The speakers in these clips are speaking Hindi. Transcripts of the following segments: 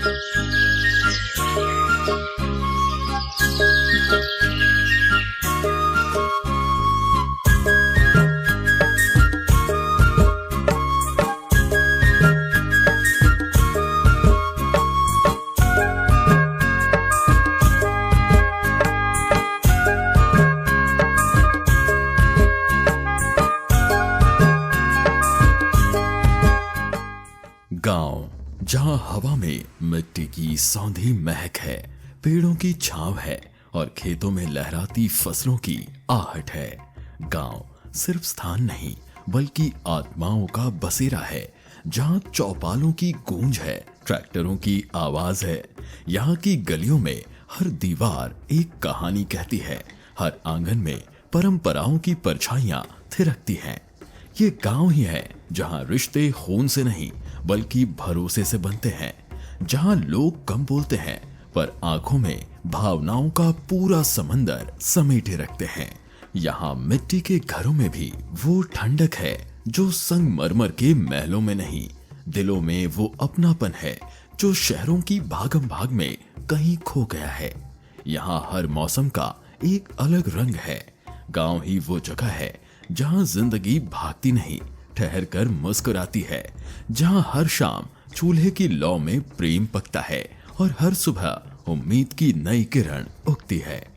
गांव जहां हवा में मिट्टी की सौंधी महक है, पेड़ों की छांव है और खेतों में लहराती फसलों की आहट है। गांव सिर्फ स्थान नहीं बल्कि आत्माओं का बसेरा है, जहां चौपालों की गूंज है, ट्रैक्टरों की आवाज है। यहाँ की गलियों में हर दीवार एक कहानी कहती है, हर आंगन में परंपराओं की परछाइयां थिरकती हैं। ये गांव ही है जहां रिश्ते खून से नहीं बल्कि भरोसे से बनते हैं, जहां लोग कम बोलते हैं पर आंखों में भावनाओं का पूरा समंदर समेटे रखते हैं। यहाँ मिट्टी के घरों में भी वो ठंडक है जो संगमरमर के महलों में नहीं, दिलों में वो अपनापन है जो शहरों की भागम भाग में कहीं खो गया है। यहाँ हर मौसम का एक अलग रंग है। गांव ही वो जगह है जहां जिंदगी भागती नहीं, ठहर कर मुस्कुराती है, जहां हर शाम चूल्हे की लौ में प्रेम पकता है और हर सुबह उम्मीद की नई किरण उगती है।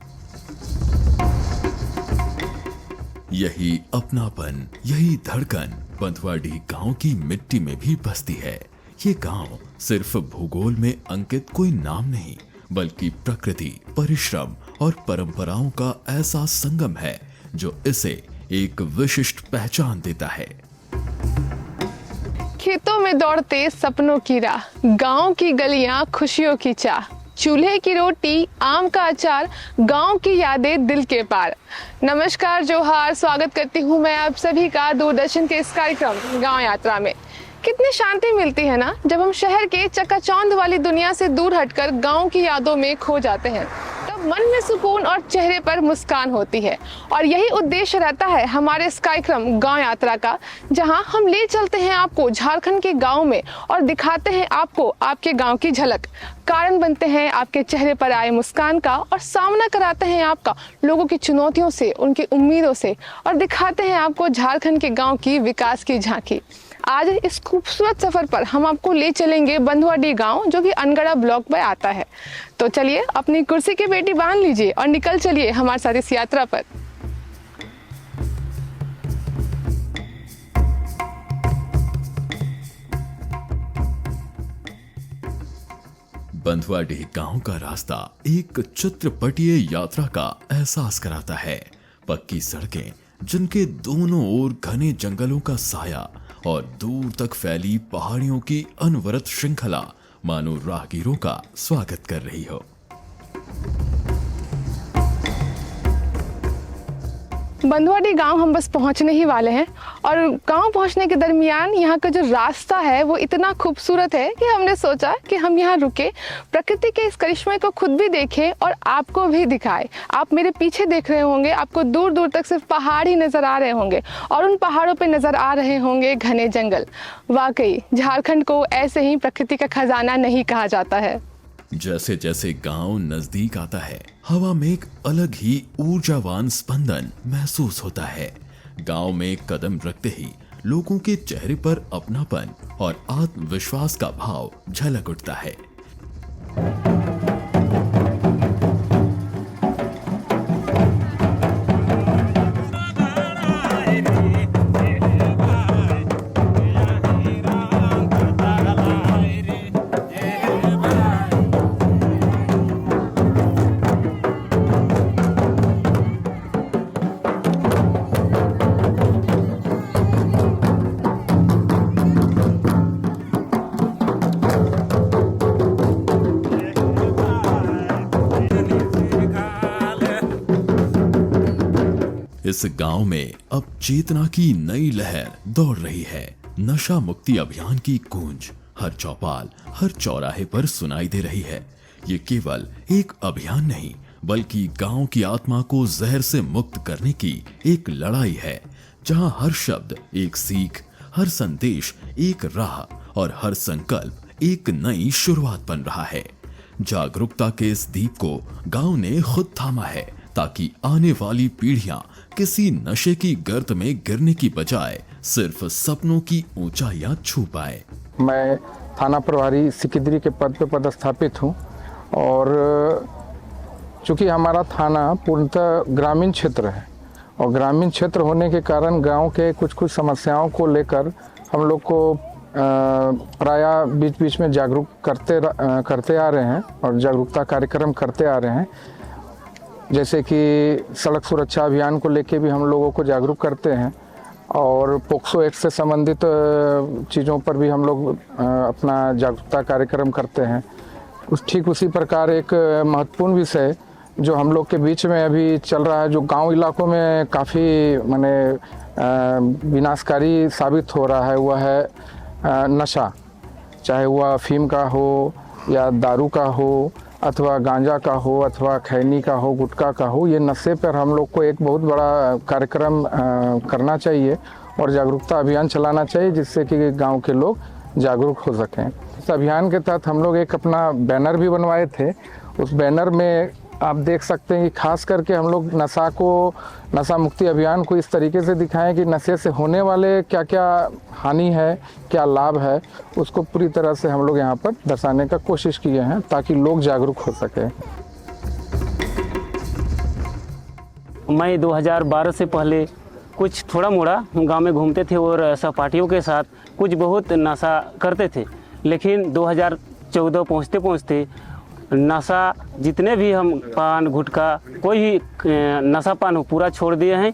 यही अपनापन, यही धड़कन बंधुआडीह गांव की मिट्टी में भी बसती है। ये गांव सिर्फ भूगोल में अंकित कोई नाम नहीं बल्कि प्रकृति, परिश्रम और परंपराओं का ऐसा संगम है जो इसे एक विशिष्ट पहचान देता है। खेतों में दौड़ते सपनों की राह, गांव की गलियां खुशियों की चाह, चूल्हे की रोटी, आम का अचार, गांव की यादें दिल के पार। नमस्कार, जोहार, स्वागत करती हूं मैं आप सभी का दूरदर्शन के इस कार्यक्रम गांव यात्रा में। कितनी शांति मिलती है ना जब हम शहर के चकाचौंध वाली दुनिया से दूर हटकर गांव की यादों में खो जाते हैं। तब मन में सुकून और चेहरे पर मुस्कान होती है। और यही उद्देश्य रहता है हमारे इस कार्यक्रम गांव यात्रा का, जहां हम ले चलते हैं आपको झारखंड के गांव में और दिखाते हैं आपको आपके गांव की झलक, कारण बनते हैं आपके चेहरे पर आए मुस्कान का और सामना कराते हैं आपका लोगों की चुनौतियों से, उनकी उम्मीदों से, और दिखाते हैं आपको झारखंड के गाँव की विकास की झांकी। आज इस खूबसूरत सफर पर हम आपको ले चलेंगे बंधुआडीह गांव, जो कि अनगढ़ा ब्लॉक में आता है। तो चलिए अपनी कुर्सी की पेटी बांध लीजिए और निकल चलिए हमारे साथ इस यात्रा पर। बंधुआडीह गांव का रास्ता एक चित्रपटीय यात्रा का एहसास कराता है। पक्की सड़कें जिनके दोनों ओर घने जंगलों का साया और दूर तक फैली पहाड़ियों की अनवरत श्रृंखला मानो राहगीरों का स्वागत कर रही हो। बंधुआडीह गांव हम बस पहुंचने ही वाले हैं और गांव पहुंचने के दरमियान यहाँ का जो रास्ता है वो इतना खूबसूरत है कि हमने सोचा कि हम यहाँ रुके, प्रकृति के इस करिश्मे को खुद भी देखें और आपको भी दिखाए। आप मेरे पीछे देख रहे होंगे, आपको दूर दूर तक सिर्फ पहाड़ ही नजर आ रहे होंगे और उन पहाड़ों पे नजर आ रहे होंगे घने जंगल। वाकई झारखंड को ऐसे ही प्रकृति का खजाना नहीं कहा जाता है। जैसे जैसे गांव नजदीक आता है, हवा में एक अलग ही ऊर्जावान स्पंदन महसूस होता है। गांव में कदम रखते ही लोगों के चेहरे पर अपनापन और आत्मविश्वास का भाव झलक उठता है। इस गांव में अब चेतना की नई लहर दौड़ रही है। नशा मुक्ति अभियान की गूंज हर चौपाल, हर चौराहे पर सुनाई दे रही है। ये केवल एक अभियान नहीं बल्कि गांव की आत्मा को जहर से मुक्त करने की एक लड़ाई है, जहां हर शब्द एक सीख, हर संदेश एक राह और हर संकल्प एक नई शुरुआत बन रहा है। जागरूकता के इस दीप को गांव ने खुद थामा है, ताकि आने वाली पीढ़ियां किसी नशे की गर्त में गिरने की बजाय सिर्फ सपनों की ऊंचाइयां छू पाए। मैं थाना प्रभारी सिकिदरी के पद पर पदस्थापित हूं और चूँकि हमारा थाना पूर्णतः ग्रामीण क्षेत्र है और ग्रामीण क्षेत्र होने के कारण गांव के कुछ समस्याओं को लेकर हम लोग को प्रायः बीच बीच में जागरूक करते आ रहे हैं और जागरूकता कार्यक्रम करते आ रहे हैं। जैसे कि सड़क सुरक्षा अभियान को लेके भी हम लोगों को जागरूक करते हैं और पोक्सो एक्ट से संबंधित चीज़ों पर भी हम लोग अपना जागरूकता कार्यक्रम करते हैं। ठीक उसी प्रकार एक महत्वपूर्ण विषय जो हम लोग के बीच में अभी चल रहा है, जो गांव इलाकों में काफ़ी विनाशकारी साबित हो रहा है, वह है नशा। चाहे वह अफीम का हो या दारू का हो अथवा गांजा का हो अथवा खैनी का हो, गुटखा का हो, ये नशे पर हम लोग को एक बहुत बड़ा कार्यक्रम करना चाहिए और जागरूकता अभियान चलाना चाहिए, जिससे कि गांव के लोग जागरूक हो सकें। इस अभियान के तहत हम लोग एक अपना बैनर भी बनवाए थे। उस बैनर में आप देख सकते हैं कि खास करके हम लोग नशा मुक्ति अभियान को इस तरीके से दिखाएं कि नशे से होने वाले क्या क्या हानि है, क्या लाभ है, उसको पूरी तरह से हम लोग यहाँ पर दर्शाने का कोशिश किए हैं ताकि लोग जागरूक हो सके। मैं 2012 से पहले कुछ थोड़ा मोड़ा गांव में घूमते थे और सहपाठियों के साथ कुछ बहुत नशा करते थे, लेकिन 2014 पहुँचते पहुँचते नशा जितने भी हम पान गुटखा कोई भी नशा पान हो पूरा छोड़ दिए हैं।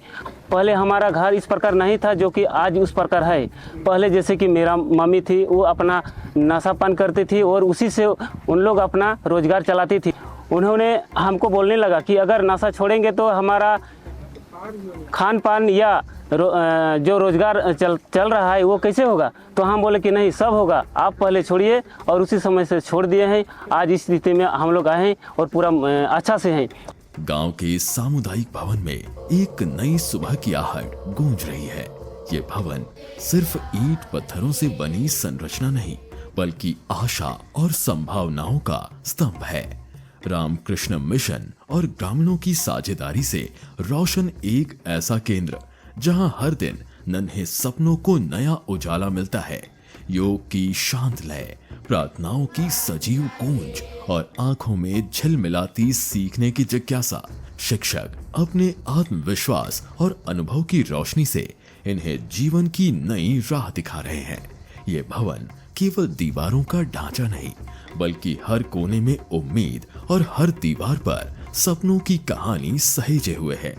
पहले हमारा घर इस प्रकार नहीं था जो कि आज उस प्रकार है। पहले जैसे कि मेरा मम्मी थी, वो अपना नशा पान करती थी और उसी से उन लोग अपना रोजगार चलाती थी। उन्होंने हमको बोलने लगा कि अगर नशा छोड़ेंगे तो हमारा खान पान या जो रोजगार चल रहा है वो कैसे होगा। तो हम बोले कि नहीं, सब होगा, आप पहले छोड़िए, और उसी समय से छोड़ दिए हैं। आज इस स्थिति में हम लोग आए हैं और पूरा अच्छा से हैं। गांव के सामुदायिक भवन में एक नई सुबह की आहट गूंज रही है। ये भवन सिर्फ ईंट पत्थरों से बनी संरचना नहीं, बल्कि आशा और संभावनाओं का स्तंभ है। रामकृष्ण मिशन और ग्रामीणों की साझेदारी से रोशन एक ऐसा केंद्र जहां हर दिन नन्हे सपनों को नया उजाला मिलता है। योग की शांत लय, प्रार्थनाओं की सजीव गूंज और आंखों में झिलमिलाती सीखने की जिज्ञासा। शिक्षक अपने आत्मविश्वास और अनुभव की रोशनी से इन्हें जीवन की नई राह दिखा रहे हैं। ये भवन केवल दीवारों का ढांचा नहीं, बल्कि हर कोने में उम्मीद और हर दीवार पर सपनों की कहानी सहेजे हुए है।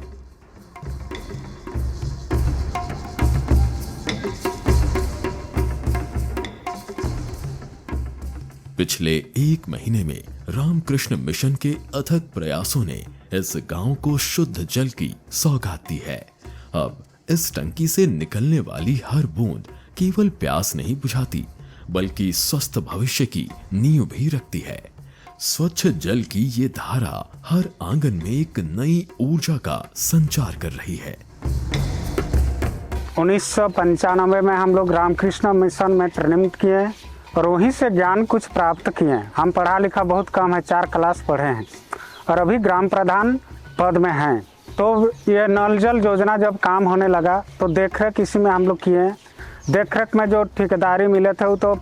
पिछले 1 महीने में रामकृष्ण मिशन के अथक प्रयासों ने इस गांव को शुद्ध जल की सौगात दी है। अब इस टंकी से निकलने वाली हर बूंद केवल प्यास नहीं बुझाती, बल्कि स्वस्थ भविष्य की नींव भी रखती है। स्वच्छ जल की ये धारा हर आंगन में एक नई ऊर्जा का संचार कर रही है। 1995 में हम लोग रामकृष्ण मिशन में ट्रेनिंग किए और वहीं से ज्ञान कुछ प्राप्त किए। हम पढ़ा लिखा बहुत कम है, 4 क्लास पढ़े हैं और अभी ग्राम प्रधान पद में हैं। तो ये नल जल योजना जब काम होने लगा तो देख रेख इसी में हम लोग किए। देख रेख में जो ठेकेदारी मिले थे वो तो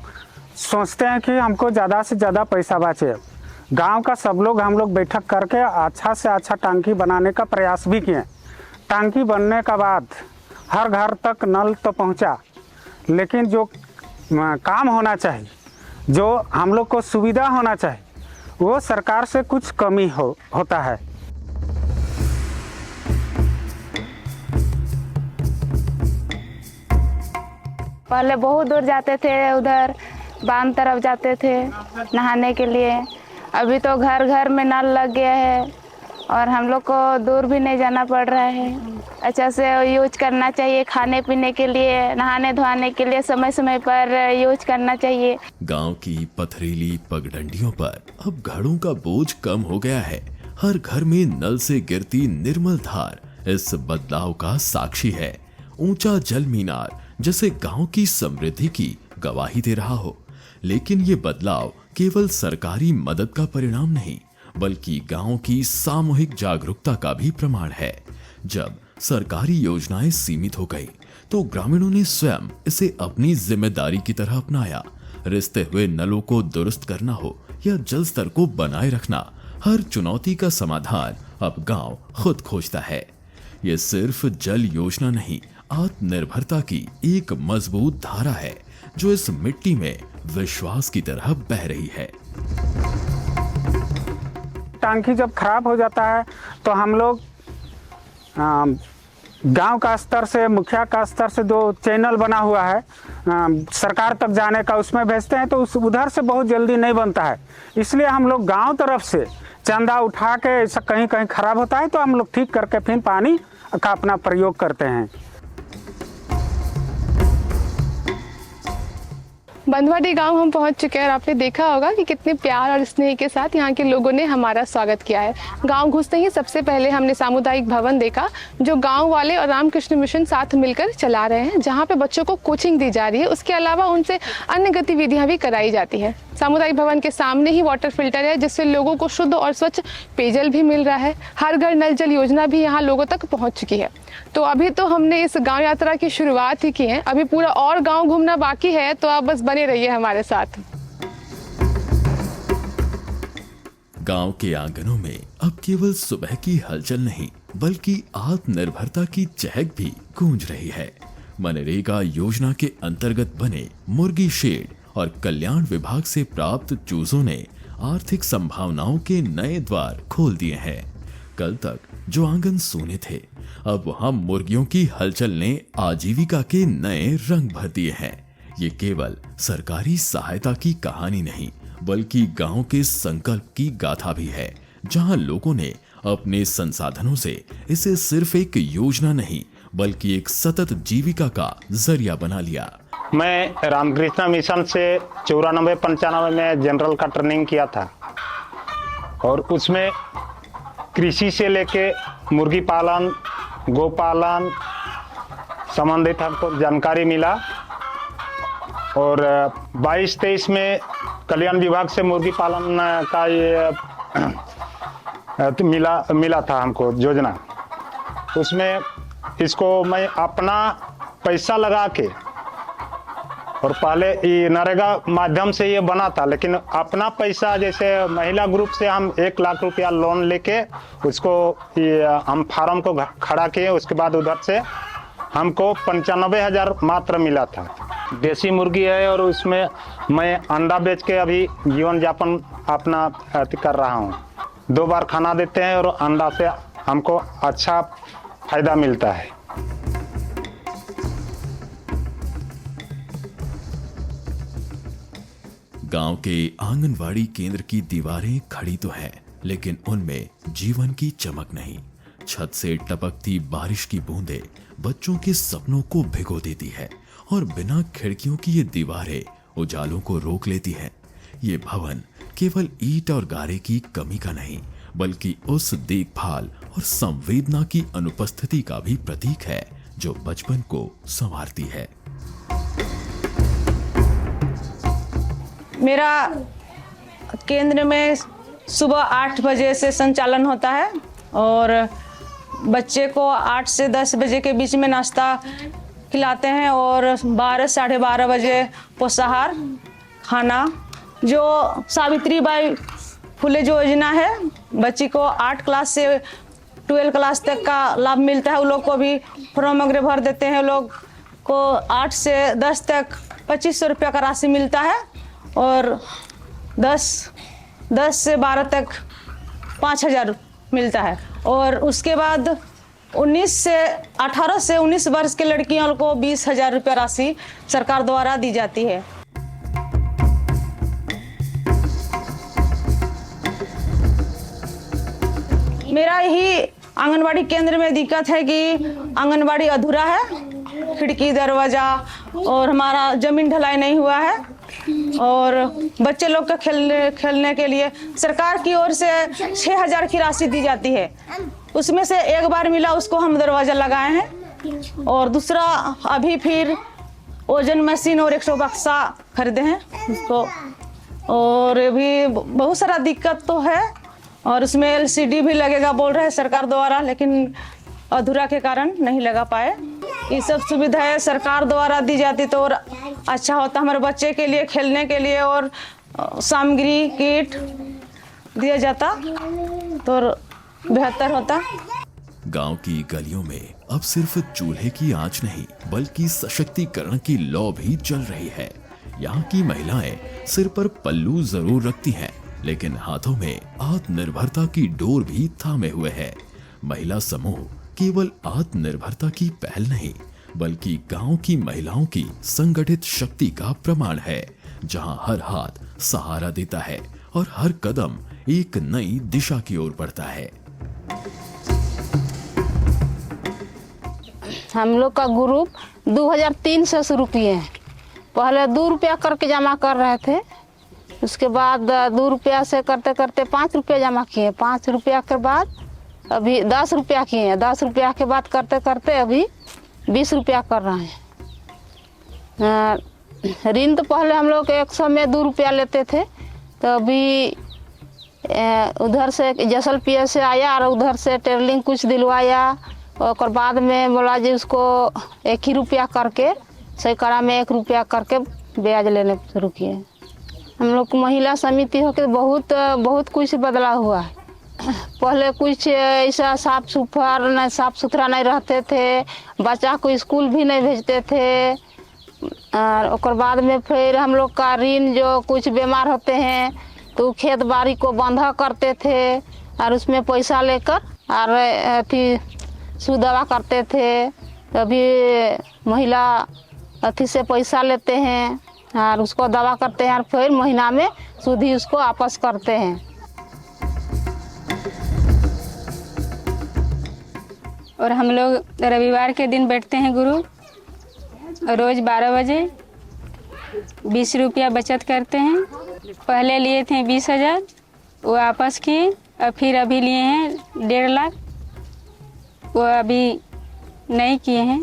सोचते हैं कि हमको ज़्यादा से ज़्यादा पैसा बचे। गांव का सब लोग हम लोग बैठक करके अच्छा से अच्छा टंकी बनाने का प्रयास भी किए। टंकी बनने के बाद हर घर तक नल तो पहुंचा, लेकिन जो काम होना चाहिए, जो हम लोग को सुविधा होना चाहिए, वो सरकार से कुछ कमी होता है। पहले बहुत दूर जाते थे, उधर बांध तरफ जाते थे नहाने के लिए। अभी तो घर घर में नल लग गया है और हम लोग को दूर भी नहीं जाना पड़ रहा है। अच्छा से यूज करना चाहिए, खाने पीने के लिए, नहाने धोने के लिए समय समय पर यूज करना चाहिए। गांव की पथरीली पगडंडियों पर अब घड़ों का बोझ कम हो गया है। हर घर में नल से गिरती निर्मल धार इस बदलाव का साक्षी है। ऊंचा जल मीनार जैसे गांव की समृद्धि की गवाही दे रहा हो। लेकिन ये बदलाव केवल सरकारी मदद का परिणाम नहीं, बल्कि गांव की सामूहिक जागरूकता का भी प्रमाण है। जब सरकारी योजनाएं सीमित हो गई तो ग्रामीणों ने स्वयं इसे अपनी जिम्मेदारी की तरह अपनाया। रिसते हुए नलों को दुरुस्त करना हो या जल स्तर को बनाए रखना, हर चुनौती का समाधान अब गांव खुद खोजता है। ये सिर्फ जल योजना नहीं, आत्मनिर्भरता की एक मजबूत धारा है जो इस मिट्टी में विश्वास की तरह बह रही है। टांकी जब खराब हो जाता है तो हम लोग गांव का स्तर से, मुखिया का स्तर से जो चैनल बना हुआ है सरकार तक जाने का, उसमें भेजते हैं तो उधर से बहुत जल्दी नहीं बनता है। इसलिए हम लोग गांव तरफ से चंदा उठा के, ऐसा कहीं कहीं खराब होता है तो हम लोग ठीक करके फिर पानी का अपना प्रयोग करते हैं। बंधवाडी गांव हम पहुंच चुके हैं और आपने देखा होगा कि कितने प्यार और स्नेह के साथ यहाँ के लोगों ने हमारा स्वागत किया है। गांव घुसते ही सबसे पहले हमने सामुदायिक भवन देखा जो गांव वाले और रामकृष्ण मिशन साथ मिलकर चला रहे हैं, जहां पे बच्चों को कोचिंग दी जा रही है। उसके अलावा उनसे अन्य गतिविधियां भी कराई जाती है। सामुदायिक भवन के सामने ही वाटर फिल्टर है जिससे लोगों को शुद्ध और स्वच्छ पेयजल भी मिल रहा है। हर घर नल जल योजना भी यहाँ लोगों तक पहुँच चुकी है। तो अभी तो हमने इस गांव यात्रा की शुरुआत ही की है, अभी पूरा और गांव घूमना बाकी है, तो आप बस बने रहिए हमारे साथ। गांव के आंगनों में अब केवल सुबह की हलचल नहीं, बल्कि आत्मनिर्भरता की चहक भी गूंज रही है। मनरेगा योजना के अंतर्गत बने मुर्गी शेड और कल्याण विभाग से प्राप्त चूजों ने आर्थिक संभावनाओं के नए द्वार खोल दिए हैं। कल तक जो आंगन सूने थे, अब वहां मुर्गियों की हलचल ने आजीविका के नए रंग भर दिए हैं। ये केवल सरकारी सहायता की कहानी नहीं, बल्कि गांव के संकल्प की गाथा भी है, जहां लोगों ने अपने संसाधनों से इसे सिर्फ एक योजना नहीं, बल्कि एक सतत जीविका का जरिया बना लिया। मैं रामकृष्ण मिशन से 94-95 में जनरल का ट्रेनिंग किया था और उसमें कृषि से लेके मुर्गी पालन, गोपालन संबंधित हमको जानकारी मिला और 22-23 में कल्याण विभाग से मुर्गी पालन का ये मिला था हमको योजना। उसमें इसको मैं अपना पैसा लगा के, और पहले ये नरेगा माध्यम से ये बना था, लेकिन अपना पैसा जैसे महिला ग्रुप से हम 1 लाख रुपया लोन लेके उसको हम फार्म को खड़ा किए। उसके बाद उधर से हमको 95,000 मात्र मिला था। देसी मुर्गी है और उसमें मैं अंडा बेच के अभी जीवन यापन अपना कर रहा हूँ। 2 बार खाना देते हैं और अंडा से हमको अच्छा फायदा मिलता है। गांव के आंगनवाड़ी केंद्र की दीवारें खड़ी तो हैं, लेकिन उनमें जीवन की चमक नहीं। छत से टपकती बारिश की बूंदें बच्चों के सपनों को भिगो देती है और बिना खिड़कियों की ये दीवारें उजालों को रोक लेती हैं। ये भवन केवल ईंट और गारे की कमी का नहीं, बल्कि उस देखभाल और संवेदना की अनुपस्थिति का भी प्रतीक है जो बचपन को संवारती है। मेरा केंद्र में सुबह 8 बजे से संचालन होता है और बच्चे को 8 से 10 बजे के बीच में नाश्ता खिलाते हैं और 12 साढ़े 12 बजे पोषाहार खाना। जो सावित्रीबाई फुले जो योजना है, बच्ची को 8 क्लास से 12 क्लास तक का लाभ मिलता है। उन लोग को भी फॉर्म वगैरह भर देते हैं। लोग को 8 से 10 तक 2500 रुपया का राशि मिलता है और 10 से 12 तक 5,000 मिलता है। और उसके बाद 18 से 19 वर्ष के लड़कियों को 20,000 रुपया राशि सरकार द्वारा दी जाती है। मेरा यही आंगनवाड़ी केंद्र में दिक्कत है कि आंगनवाड़ी अधूरा है, खिड़की दरवाजा और हमारा जमीन ढलाई नहीं हुआ है और बच्चे लोग का खेलने के लिए सरकार की ओर से 6,000 की राशि दी जाती है। उसमें से एक बार मिला, उसको हम दरवाजा लगाए हैं और दूसरा अभी फिर ओजन मशीन और 100 बक्सा खरीदे हैं उसको। और भी बहुत सारा दिक्कत तो है, और उसमें LCD भी लगेगा बोल रहे हैं सरकार द्वारा, लेकिन अधूरा के कारण नहीं लगा पाए। ये सब सुविधाएं सरकार द्वारा दी जाती तो और अच्छा होता, हमारे बच्चे के लिए खेलने के लिए और सामग्री किट दिया जाता तो बेहतर होता। गांव की गलियों में अब सिर्फ चूल्हे की आंच नहीं बल्कि सशक्तिकरण की लौ भी चल रही है। यहाँ की महिलाएं सिर पर पल्लू जरूर रखती हैं, लेकिन हाथों में आत्मनिर्भरता की डोर भी थामे हुए है। महिला समूह केवल आत्मनिर्भरता की पहल नहीं बल्कि गांव की महिलाओं की संगठित शक्ति का प्रमाण है, जहां हर हाथ सहारा देता है और हर कदम एक नई दिशा की ओर बढ़ता है। हम लोग का ग्रुप 2003 से शुरू किए हैं। पहले 2 रुपया करके जमा कर रहे थे, उसके बाद 2 रुपया से करते करते 5 रुपया जमा किए। 5 रुपया के बाद अभी 10 रुपया किए हैं। 10 रुपया के बाद करते करते अभी 20 रुपया कर रहे हैं। ऋण तो पहले हम लोग 100 में 2 रुपया लेते थे, तो अभी उधर से जैसलपीर से आया और उधर से टेरलिंग कुछ दिलवाया, और बाद में बोला जी उसको 1 ही रुपया करके सैकड़ा में 1 रुपया करके ब्याज लेने शुरू किए। हम लोग महिला समिति होकर बहुत कुछ बदला हुआ है। पहले कुछ ऐसा साफ सुथरा नहीं रहते थे, बच्चा को स्कूल भी नहीं भेजते थे। और बाद में फिर हम लोग का ऋण जो कुछ बीमार होते हैं तो खेत बाड़ी को बंधा करते थे और उसमें पैसा लेकर और अथी सुदवा करते थे। अभी महिला अथी से पैसा लेते हैं और उसको दवा करते हैं और फिर महीना में सूद ही उसको वापस करते हैं। और हम लोग रविवार के दिन बैठते हैं ग्रुप, रोज 12 बजे 20 रुपया बचत करते हैं। पहले लिए थे 20,000, वो वापस किए, और फिर अभी लिए हैं 1.5 लाख, वो अभी नहीं किए हैं।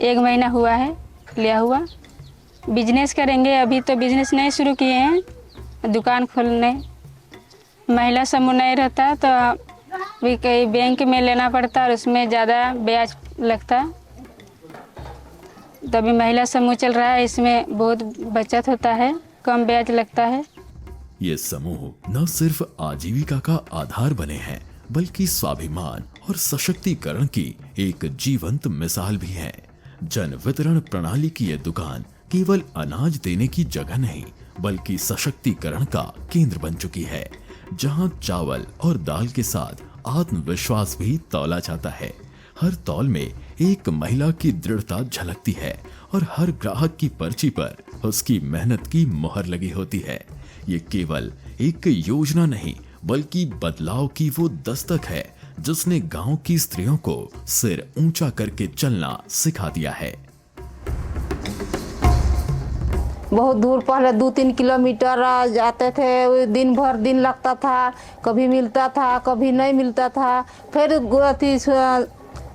1 महीना हुआ है लिया हुआ। बिजनेस करेंगे, अभी तो बिजनेस नहीं शुरू किए हैं, दुकान खोलने। महिला समूह नहीं रहता तो भी कहीं बैंक में लेना पड़ता और उसमें ज़्यादा ब्याज लगता। तभी महिला समूह चल रहा है, इसमें बहुत बचत होता है, कम ब्याज लगता है। ये समूह न सिर्फ आजीविका का आधार बने हैं बल्कि स्वाभिमान और सशक्तिकरण की एक जीवंत मिसाल भी है। जन वितरण प्रणाली की ये दुकान केवल अनाज देने की जगह नहीं बल्कि सशक्तिकरण का केंद्र बन चुकी है, जहां चावल और दाल के साथ आत्मविश्वास भी तौला जाता है। हर तौल में एक महिला की दृढ़ता झलकती है और हर ग्राहक की पर्ची पर उसकी मेहनत की मोहर लगी होती है। ये केवल एक योजना नहीं बल्कि बदलाव की वो दस्तक है जिसने गांव की स्त्रियों को सिर ऊंचा करके चलना सिखा दिया है। बहुत दूर पहले 2-3 किलोमीटर जाते थे, दिन भर दिन लगता था, कभी मिलता था कभी नहीं मिलता था, फिर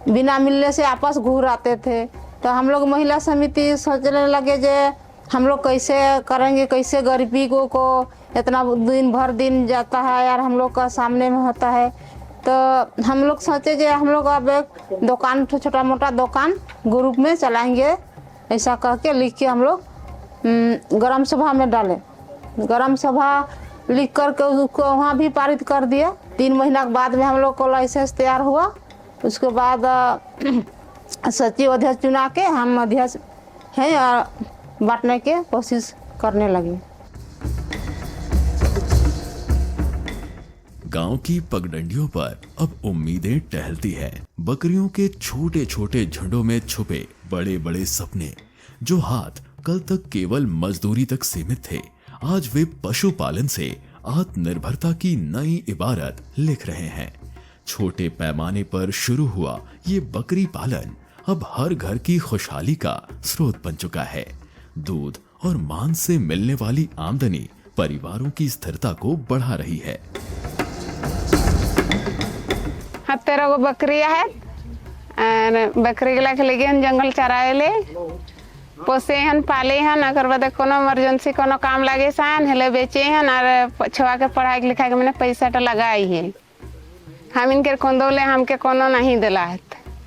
बिना मिलने से आपस घूर आते थे। तो हम लोग महिला समिति सोचने लगे जे हम लोग कैसे करेंगे, कैसे गरीबी को इतना दिन भर दिन जाता है यार हम लोग का सामने में होता है। तो हम लोग सोचे जे हम लोग अब एक दुकान, छोटा मोटा दुकान ग्रुप में चलाएंगे, ऐसा कह के लिख के हम लोग ग्राम सभा में डाले। ग्राम सभा लिख करके उसको वहाँ भी पारित कर दिया। 3 महीना के बाद में हम लोग को लाइसेंस तैयार हुआ। उसके बाद सचिव अध्यक्ष चुना के हम अध्यक्ष हैं और बांटने के कोशिश करने लगे। गांव की पगडंडियों पर अब उम्मीदें टहलती है। बकरियों के छोटे छोटे झुंडों में छुपे बड़े बड़े सपने, जो हाथ कल तक केवल मजदूरी तक सीमित थे, आज वे पशुपालन से आत्मनिर्भरता की नई इबारत लिख रहे हैं। छोटे पैमाने पर शुरू हुआ ये बकरी पालन अब हर घर की खुशहाली का स्रोत बन चुका है। दूध और मांस से मिलने वाली आमदनी परिवारों की स्थिरता को बढ़ा रही है। 13 गो बकरियां है, बकरी के लेके जंगल चराए ले पोसे हन, पाले हन, अगर बाद कोनो इमरजेंसी कोनो काम लगे सान हेले बेचे हन और छुआ के पढ़ाई लिखाई के मैंने पैसा तो लगाई है। हम इनके कोंदोले हमके कोनो नहीं दिला है,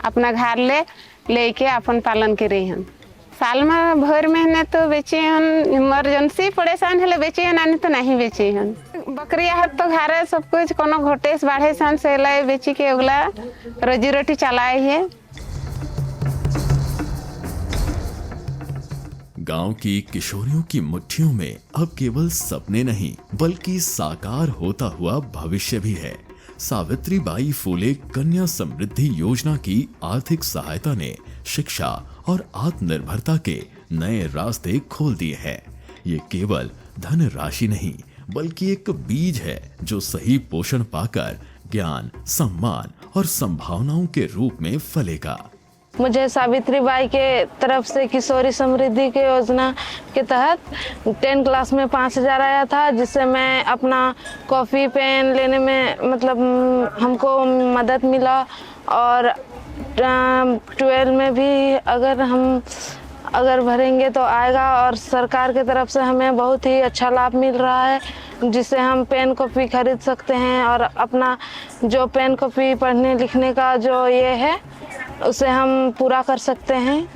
अपना घर लेके अपन पालन करे हन। साल में भर महीने तो बेचे हन, इमरजेंसी परेशान हेले बेचे हन, आने तो नहीं बेचे हन। बकरी हर तो घर सब कुछ कोनो घोटे से बाढ़े सान से लाए बेची के उगला रोजी रोटी चलाए है। गांव की किशोरियों की मुट्ठियों में अब केवल सपने नहीं बल्कि साकार होता हुआ भविष्य भी है। सावित्रीबाई फुले कन्या समृद्धि योजना की आर्थिक सहायता ने शिक्षा और आत्मनिर्भरता के नए रास्ते खोल दिए हैं। ये केवल धन राशि नहीं बल्कि एक बीज है जो सही पोषण पाकर ज्ञान, सम्मान और संभावनाओं के रूप में फलेगा। मुझे सावित्रीबाई के तरफ से किशोरी समृद्धि की योजना के तहत 10 क्लास में 5,000 आया था, जिससे मैं अपना कॉपी पेन लेने में मतलब हमको मदद मिला। और 12 में भी अगर भरेंगे तो आएगा। और सरकार की तरफ से हमें बहुत ही अच्छा लाभ मिल रहा है, जिससे हम पेन कॉपी खरीद सकते हैं और अपना जो पेन कॉपी पढ़ने लिखने का जो ये है उसे हम पूरा कर सकते हैं।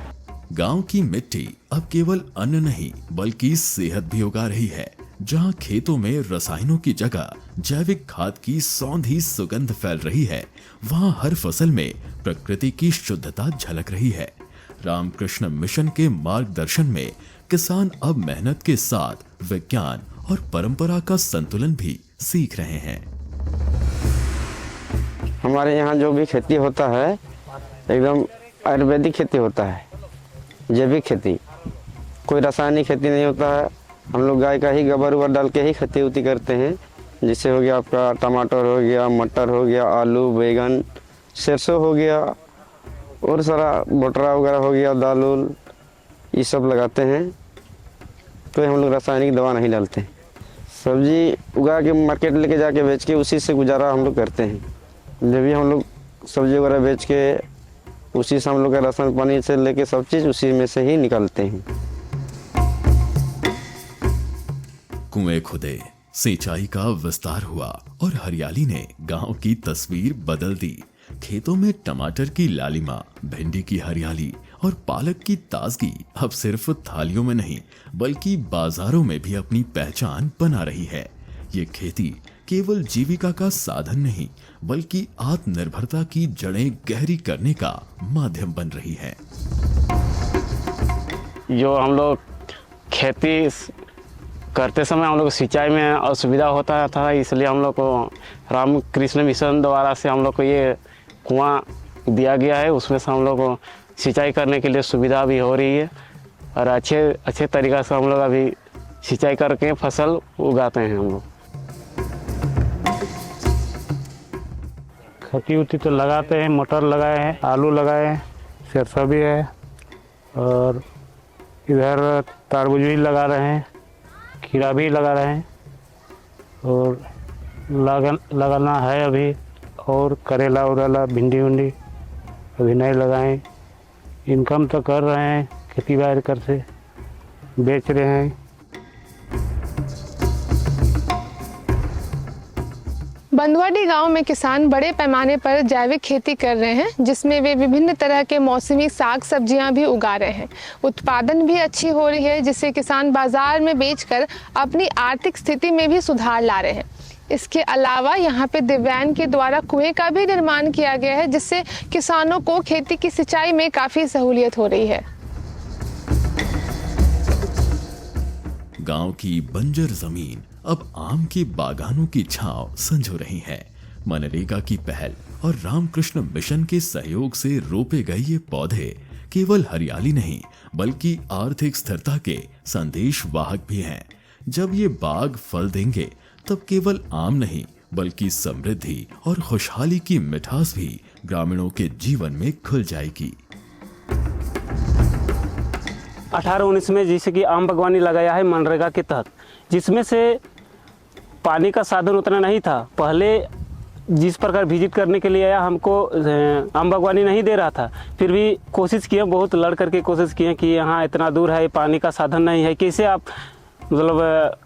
गांव की मिट्टी अब केवल अन्न नहीं बल्कि सेहत भी उगा रही है। जहां खेतों में रसायनों की जगह जैविक खाद की सौंधी सुगंध फैल रही है, वहां हर फसल में प्रकृति की शुद्धता झलक रही है। रामकृष्ण मिशन के मार्गदर्शन में किसान अब मेहनत के साथ विज्ञान और परंपरा का संतुलन भी सीख रहे हैं। हमारे यहाँ जो भी खेती होता है एकदम आयुर्वेदिक खेती होता है, जैविक खेती, कोई रासायनिक खेती नहीं होता है। हम लोग गाय का ही गोबर उबर डाल के ही खेती उती करते हैं। जिससे हो गया आपका टमाटर हो गया, मटर हो गया, आलू, बैगन, सरसों हो गया और सारा बटरा वगैरह हो गया, दाल उल ये सब लगाते हैं। तो हम लोग रासायनिक दवा नहीं डालते हैं। सब्जी उगा के मार्केट लेके जाके बेच के उसी से गुजारा हम लोग करते हैं। जब भी हम लोग सब्जी वगैरह बेच के उसी से हम लोग का राशन पानी से लेके सब चीज़ उसी में से ही निकालते हैं। कुएं खुदे, सिंचाई का विस्तार हुआ और हरियाली ने गांव की तस्वीर बदल दी। खेतों में टमाटर की लालिमा, भिंडी की हरियाली और पालक की ताजगी अब सिर्फ थालियों में नहीं बल्कि बाजारों में भी अपनी पहचान बना रही है। ये खेती केवल जीविका का साधन नहीं बल्कि आत्मनिर्भरता की जड़ें गहरी करने का माध्यम बन रही है। जो हम लोग खेती करते समय हम लोग सिंचाई में असुविधा होता था, इसलिए हम लोग को रामकृष्ण मिशन द्वारा से हम लोग को ये कुआं दिया गया है। उसमें से हम लोग को सिंचाई करने के लिए सुविधा भी हो रही है और अच्छे तरीक़ा से हम लोग अभी सिंचाई करके फसल उगाते हैं। हम लोग खेती उती तो लगाते हैं, मटर लगाए हैं, आलू लगाए हैं, सरसों भी है और इधर तरबूज भी लगा रहे हैं, खीरा भी लगा रहे हैं और लगाना है अभी। और करेला उरेला, भिंडी उंडी अभी नहीं लगाएं। इनकम तो कर रहे हैं, खेती बाड़ी कर से बेच रहे हैं। बंदवाडी गांव में किसान बड़े पैमाने पर जैविक खेती कर रहे हैं, जिसमें वे विभिन्न तरह के मौसमी साग सब्जियां भी उगा रहे हैं। उत्पादन भी अच्छी हो रही है, जिससे किसान बाजार में बेचकर अपनी आर्थिक स्थिति में भी सुधार ला रहे हैं। इसके अलावा यहाँ पे दिव्यांग के द्वारा कुएं का भी निर्माण किया गया है, जिससे किसानों को खेती की सिंचाई में काफी सहूलियत हो रही है। गांव की बंजर जमीन अब आम के बागानों की छांव संजो रही है। मनरेगा की पहल और रामकृष्ण मिशन के सहयोग से रोपे गए ये पौधे केवल हरियाली नहीं बल्कि आर्थिक स्थिरता के संदेश वाहक भी हैं। जब ये बाग फल देंगे तब केवल आम नहीं बल्कि समृद्धि और खुशहाली की मिठास भी ग्रामीणों के जीवन में खुल जाएगी। 18-19 में जैसे कि आम बागवानी लगाया है मनरेगा के तहत, जिसमें से पानी का साधन उतना नहीं था। पहले जिस प्रकार विजिट करने के लिए आया, हमको आम बागवानी नहीं दे रहा था, फिर भी कोशिश किए, बहुत लड़ करके कोशिश किए कि यहाँ इतना दूर है, पानी का साधन नहीं है, कैसे आप मतलब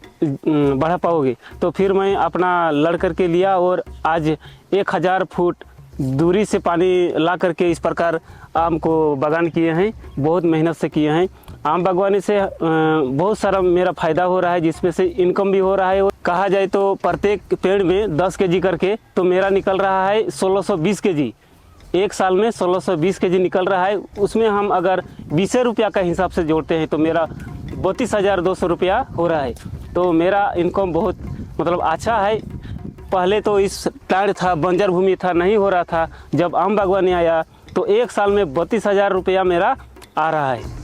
बढ़ा पाओगे। तो फिर मैं अपना लड़ करके लिया और आज 1000 फुट दूरी से पानी ला करके इस प्रकार आम को बागान किए हैं, बहुत मेहनत से किए हैं। आम बागवानी से बहुत सारा मेरा फ़ायदा हो रहा है, जिसमें से इनकम भी हो रहा है। कहा जाए तो प्रत्येक पेड़ में 10 केजी करके, तो मेरा निकल रहा है 1620 केजी, एक साल में 1620 केजी निकल रहा है। उसमें हम अगर 20 रुपया का हिसाब से जोड़ते हैं तो मेरा 32,200 रुपया हो रहा है। तो मेरा इनकम बहुत मतलब अच्छा है। पहले तो इस प्लांट था, बंजर भूमि था, नहीं हो रहा था। जब आम बागवानी आया तो एक साल में 32,000 रुपया मेरा आ रहा है।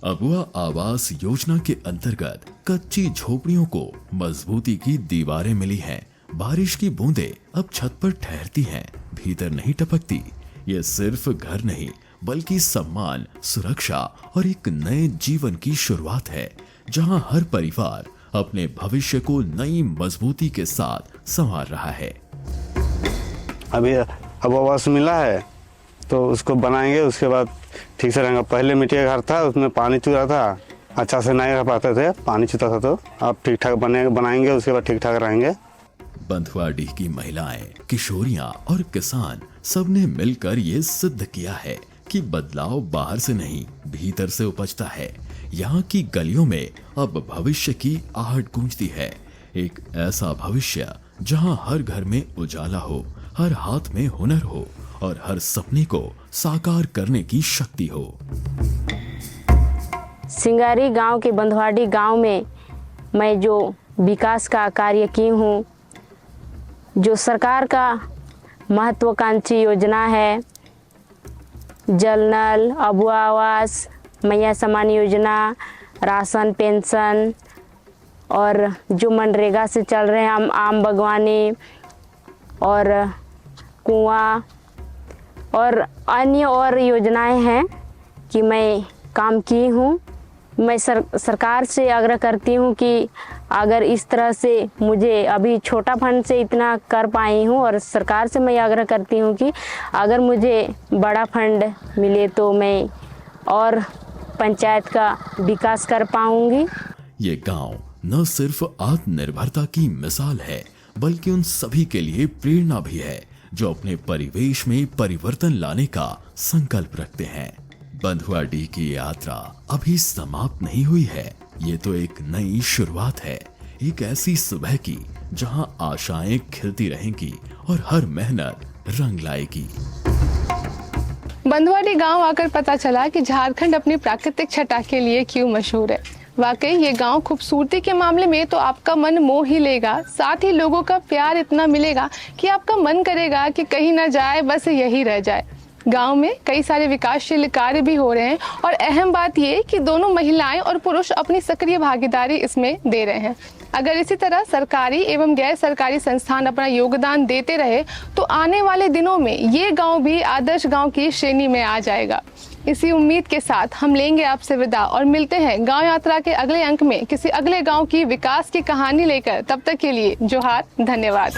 अबुआ आवास योजना के अंतर्गत कच्ची झोपड़ियों को मजबूती की दीवारें मिली हैं। बारिश की बूंदें अब छत पर ठहरती हैं, भीतर नहीं टपकती। ये सिर्फ घर नहीं बल्कि सम्मान, सुरक्षा और एक नए जीवन की शुरुआत है, जहां हर परिवार अपने भविष्य को नई मजबूती के साथ संवार रहा है। अभी अब आवास मिला है तो उसको बनाएंगे, उसके बाद ठीक से रहेंगे। पहले मिट्टी का घर था, उसमें पानी चूरा था, अच्छा से नहीं रह पाते थे, पानी चूता था। तो अब ठीक ठाक बनाएंगे, उसके बाद ठीक ठाक रहेंगे। बंधुआडीह की महिलाएं, किशोरियां और किसान सबने मिलकर ये सिद्ध किया है कि बदलाव बाहर से नहीं भीतर से उपजता है। यहाँ की गलियों में अब भविष्य की आहट गूंजती है, एक ऐसा भविष्य जहाँ हर घर में उजाला हो, हर हाथ में हुनर हो और हर सपने को साकार करने की शक्ति हो। सिंगारी गांव के बंधुआडीह गांव में मैं जो विकास का कार्य की हूँ, जो सरकार का महत्वाकांक्षी योजना है, जल नल, अबुआ आवास, मैया समान योजना, राशन, पेंशन और जो मनरेगा से चल रहे हैं आम बागवानी और कुआं और अन्य और योजनाएं हैं कि मैं काम की हूँ। मैं सरकार से आग्रह करती हूँ कि अगर इस तरह से मुझे अभी छोटा फंड से इतना कर पाई हूँ, और सरकार से मैं आग्रह करती हूँ कि अगर मुझे बड़ा फंड मिले तो मैं और पंचायत का विकास कर पाऊंगी। ये गांव न सिर्फ आत्मनिर्भरता की मिसाल है बल्कि उन सभी के लिए प्रेरणा भी है जो अपने परिवेश में परिवर्तन लाने का संकल्प रखते हैं। बंधुआडीह की यात्रा अभी समाप्त नहीं हुई है, ये तो एक नई शुरुआत है, एक ऐसी सुबह की जहां आशाएं खिलती रहेंगी और हर मेहनत रंग लाएगी। बंधुआडीह गांव आकर पता चला कि झारखंड अपनी प्राकृतिक छटा के लिए क्यों मशहूर है। वाकई ये गांव खूबसूरती के मामले में तो आपका मन मोह ही लेगा, साथ ही लोगों का प्यार इतना मिलेगा कि आपका मन करेगा कि कहीं ना जाए, बस यही रह जाए। गांव में कई सारे विकासशील कार्य भी हो रहे हैं और अहम बात ये कि दोनों महिलाएं और पुरुष अपनी सक्रिय भागीदारी इसमें दे रहे हैं। अगर इसी तरह सरकारी एवं गैर सरकारी संस्थान अपना योगदान देते रहे तो आने वाले दिनों में ये गांव भी आदर्श गांव की श्रेणी में आ जाएगा। इसी उम्मीद के साथ हम लेंगे आपसे विदा और मिलते हैं गांव यात्रा के अगले अंक में किसी अगले गांव की विकास की कहानी लेकर। तब तक के लिए जोहार, धन्यवाद।